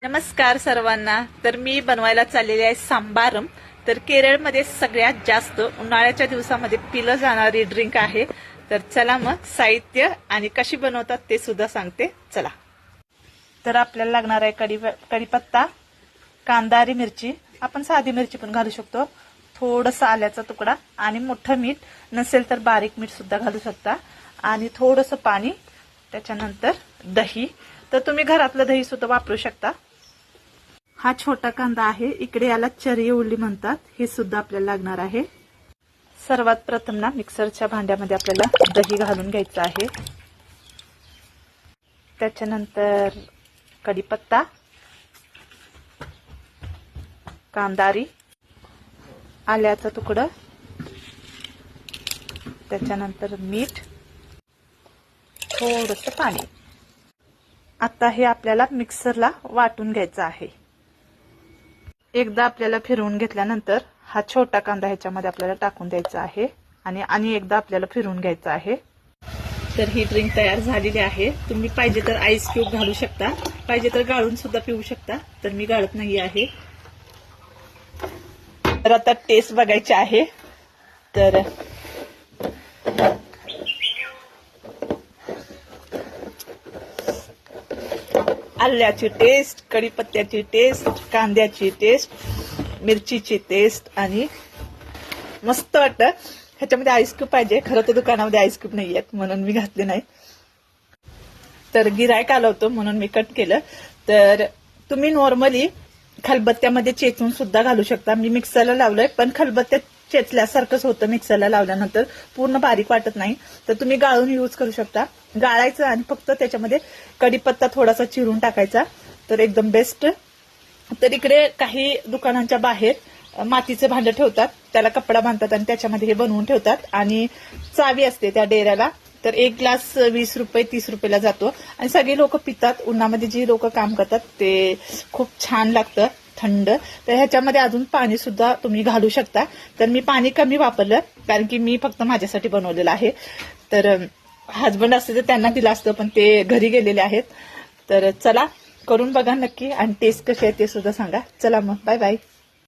नमस्कार सर्वांना। तर मी बनवायला चाललेली आहे सांबारम। तर केरळमध्ये सगळ्यात जास्त उन्हाळ्याच्या दिवसामध्ये पिलं जाणारी ड्रिंक आहे। तर चला मग साहित्य आणि कशी बनवतात ते सुद्धा सांगते, चला। तर आपल्याला लागणार आहे कढीपत्ता, कांदा, मिरची, आपण साधी मिरची पण घालू शकतो, थोडंसं आल्याचा तुकडा आणि मोठं मीठ, नसेल तर बारीक मीठ सुद्धा घालू शकता, आणि थोडंसं पाणी, त्याच्यानंतर दही। तर तुम्ही घरातलं दही सुद्धा वापरू शकता। हा छोटा कांदा आहे, इकडे याला चरी उरली म्हणतात, हे सुद्धा आपल्याला लागणार आहे। सर्वात प्रथम ना मिक्सरच्या भांड्यामध्ये आपल्याला दही घालून घ्यायचं आहे। त्याच्यानंतर कढीपत्ता, कांदा, आल्याचा तुकडा, त्याच्यानंतर मीठ, थोडंसं पाणी। आता हे आपल्याला मिक्सरला वाटून घ्यायचं आहे। एकदा आपल्याला फिरवून घेतल्यानंतर हा छोटा कांदा ह्याच्यामध्ये आपल्याला टाकून द्यायचा आहे आणि एकदा आपल्याला फिरवून घ्यायचं आहे। तर ही ड्रिंक तयार झालेली आहे। तुम्ही पाहिजे तर आईस क्यूब घालू शकता, पाहिजे तर गाळून सुद्धा पिऊ शकता, तर मी गाळत नाही आहे। तर आता टेस्ट बघायची आहे। तर आल्याची टेस्ट, कढीपत्त्याची टेस्ट, कांद्याची टेस्ट, मिरचीची टेस्ट आणि मस्त वाटतं। ह्याच्यामध्ये आईस क्यूब पाहिजे, खरं तर दुकानामध्ये आईस क्यूब नाही आहेत म्हणून मी घातले नाही। तर गिरायक आलं होतं म्हणून मी कट केलं। तर तुम्ही नॉर्मली खलबत्त्यामध्ये चेचून सुद्धा घालू शकता। मी मिक्सरला लावलंय, पण खलबत्त्यात चेचल्यासारखंच होतं मिक्सरला लावल्यानंतर, पूर्ण बारीक वाटत नाही। तर तुम्ही गाळून यूज करू शकता। गाळायचं आणि फक्त त्याच्यामध्ये कढीपत्ता थोडासा चिरून टाकायचा, तर एकदम बेस्ट। तर इकडे काही दुकानांच्या बाहेर मातीचं भांडं ठेवतात, त्याला कपडा बांधतात आणि त्याच्यामध्ये हे बनवून ठेवतात, आणि चावी असते त्या डेऱ्याला। तर एक ग्लास 20 रुपये 30 रुपयाला जातो, आणि सगळे लोक पितात। उन्हामध्ये जी लोक काम करतात ते खूप छान लागतं थंड। तर ह्याच्यामध्ये अजून पाणी सुद्धा तुम्ही घालू शकता। तर मी पाणी कमी वापरलं, कारण की मी फक्त माझ्यासाठी बनवलेलं आहे। तर हजबंड असते तर त्यांना दिलं असतं, पण ते घरी गेलेले आहेत। तर चला करून बघा नक्की, आणि टेस्ट कशी आहे ते सुद्धा सांगा। चला मग, बाय बाय।